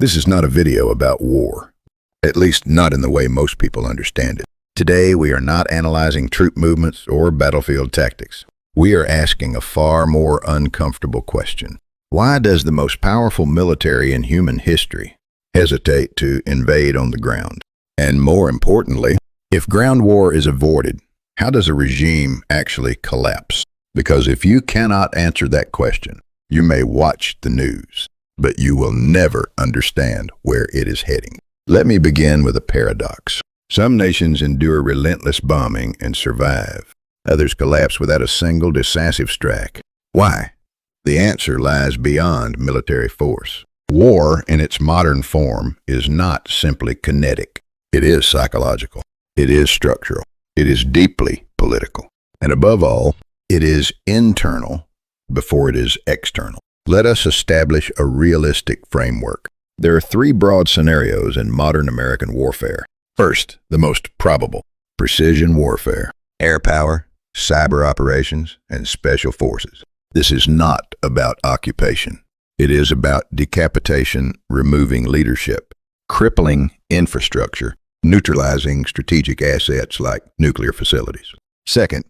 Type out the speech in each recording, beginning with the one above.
This is not a video about war, at least not in the way most people understand it. Today, we are not analyzing troop movements or battlefield tactics. We are asking a far more uncomfortable question. Why does the most powerful military in human history hesitate to invade on the ground? And more importantly, if ground war is avoided, how does a regime actually collapse? Because if you cannot answer that question, you may watch the news, but you will never understand where it is heading. Let me begin with a paradox. Some nations endure relentless bombing and survive. Others collapse without a single decisive strike. Why? The answer lies beyond military force. War, in its modern form, is not simply kinetic. It is psychological. It is structural. It is deeply political. And above all, it is internal before it is external. Let us establish a realistic framework. There are three broad scenarios in modern American warfare. First, the most probable: precision warfare, air power, cyber operations, and special forces. This is not about occupation. It is about decapitation, removing leadership, crippling infrastructure, neutralizing strategic assets like nuclear facilities. Second,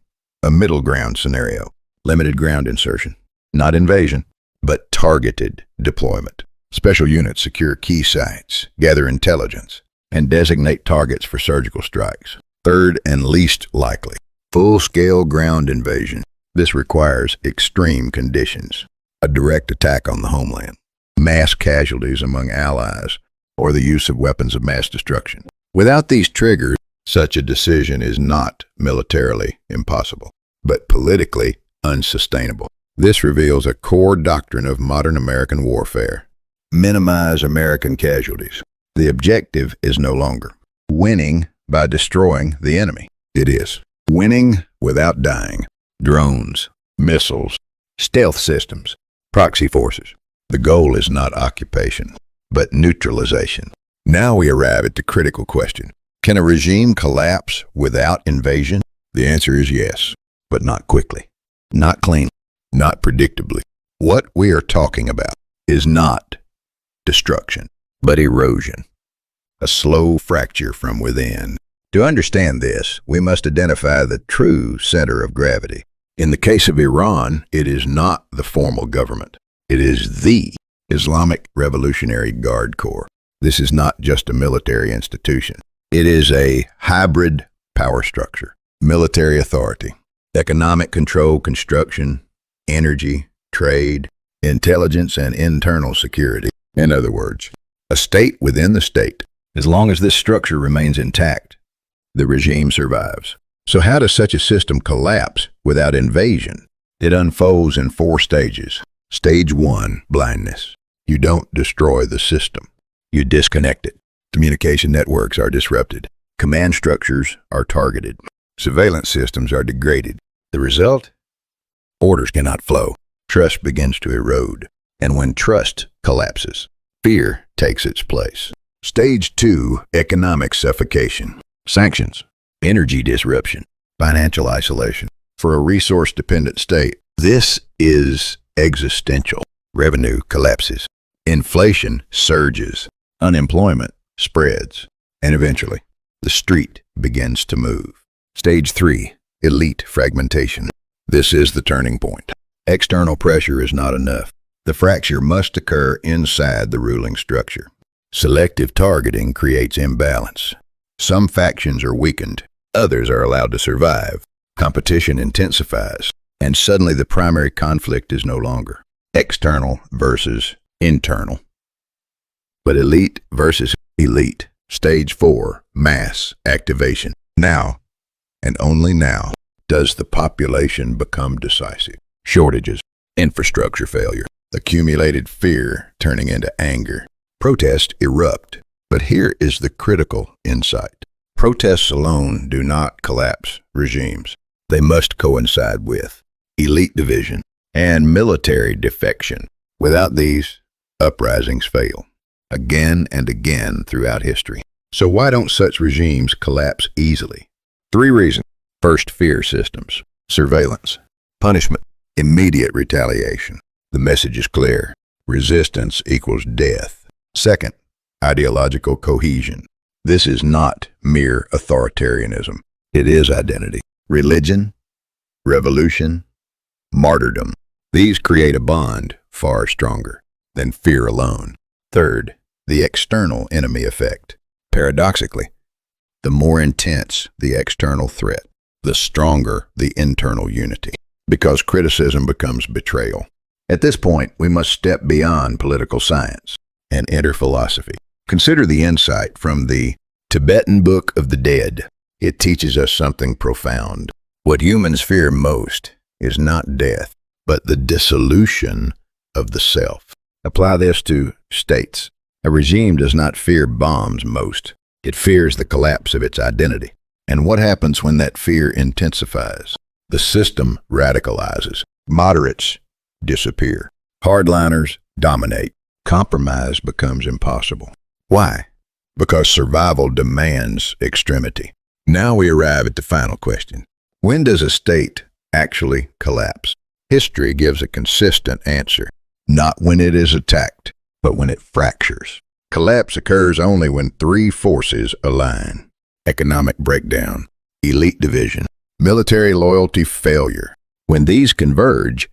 a middle ground scenario: limited ground insertion, not invasion, but targeted deployment. Special units secure key sites, gather intelligence, and designate targets for surgical strikes. Third, and least likely, full-scale ground invasion. This requires extreme conditions: a direct attack on the homeland, mass casualties among allies, or the use of weapons of mass destruction. Without these triggers, such a decision is not militarily impossible, but politically unsustainable. This reveals a core doctrine of modern American warfare: minimize American casualties. The objective is no longer winning by destroying the enemy. It is winning without dying. Drones, missiles, stealth systems, proxy forces. The goal is not occupation, but neutralization. Now we arrive at the critical question: can a regime collapse without invasion? The answer is yes, but not quickly, not cleanly, not predictably. What we are talking about is not destruction, but erosion, a slow fracture from within. To understand this, we must identify the true center of gravity. In the case of Iran, it is not the formal government. It is the Islamic Revolutionary Guard Corps. This is not just a military institution. It is a hybrid power structure: military authority, economic control, construction, energy, trade, intelligence, and internal security. In other words, a state within the state. As long as this structure remains intact, the regime survives. So how does such a system collapse without invasion? It unfolds in 4 stages. Stage 1, blindness. You don't destroy the system. You disconnect it. Communication networks are disrupted. Command structures are targeted. Surveillance systems are degraded. The result? Orders cannot flow. Trust begins to erode. And when trust collapses, fear takes its place. Stage 2, economic suffocation. Sanctions, energy disruption, financial isolation. For a resource-dependent state, this is existential. Revenue collapses. Inflation surges. Unemployment spreads. And eventually, the street begins to move. Stage 3, elite fragmentation. This is the turning point. External pressure is not enough. The fracture must occur inside the ruling structure. Selective targeting creates imbalance. Some factions are weakened, others are allowed to survive. Competition intensifies, and suddenly the primary conflict is no longer external versus internal, but elite versus elite. Stage 4, mass activation. Now, and only now, does the population become decisive. Shortages, infrastructure failure, accumulated fear turning into anger. Protests erupt. But here is the critical insight. Protests alone do not collapse regimes. They must coincide with elite division and military defection. Without these, uprisings fail, again and again throughout history. So why don't such regimes collapse easily? 3 reasons. First, fear systems, surveillance, punishment, immediate retaliation. The message is clear: resistance equals death. Second, ideological cohesion. This is not mere authoritarianism. It is identity. Religion, revolution, martyrdom. These create a bond far stronger than fear alone. Third, the external enemy effect. Paradoxically, the more intense the external threat, the stronger the internal unity, because criticism becomes betrayal. At this point, we must step beyond political science and enter philosophy. Consider the insight from the Tibetan Book of the Dead. It teaches us something profound. What humans fear most is not death, but the dissolution of the self. Apply this to states. A regime does not fear bombs most. It fears the collapse of its identity. And what happens when that fear intensifies? The system radicalizes. Moderates disappear. Hardliners dominate. Compromise becomes impossible. Why? Because survival demands extremity. Now we arrive at the final question. When does a state actually collapse? History gives a consistent answer. Not when it is attacked, but when it fractures. Collapse occurs only when three forces align: economic breakdown, elite division, military loyalty failure. When these converge,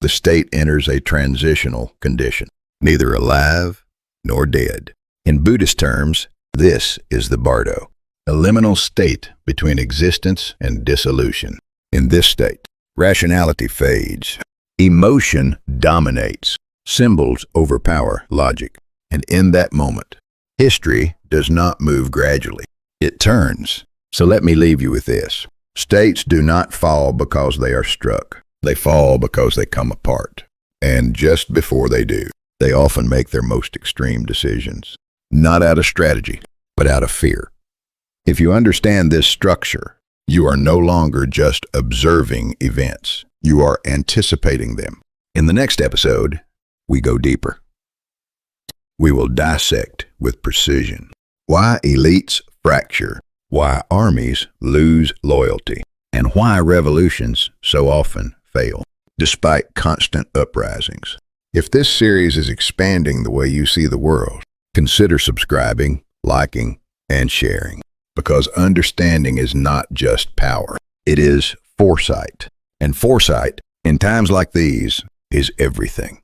the state enters a transitional condition, neither alive nor dead. In Buddhist terms, this is the bardo, a liminal state between existence and dissolution. In this state, rationality fades, emotion dominates, symbols overpower logic, and in that moment, history does not move gradually. It turns. So let me leave you with this. States do not fall because they are struck. They fall because they come apart. And just before they do, they often make their most extreme decisions, not out of strategy, but out of fear. If you understand this structure, you are no longer just observing events. You are anticipating them. In the next episode, we go deeper. We will dissect with precision why elites fracture, why armies lose loyalty, and why revolutions so often fail, despite constant uprisings. If this series is expanding the way you see the world, consider subscribing, liking, and sharing, because understanding is not just power, it is foresight. And foresight, in times like these, is everything.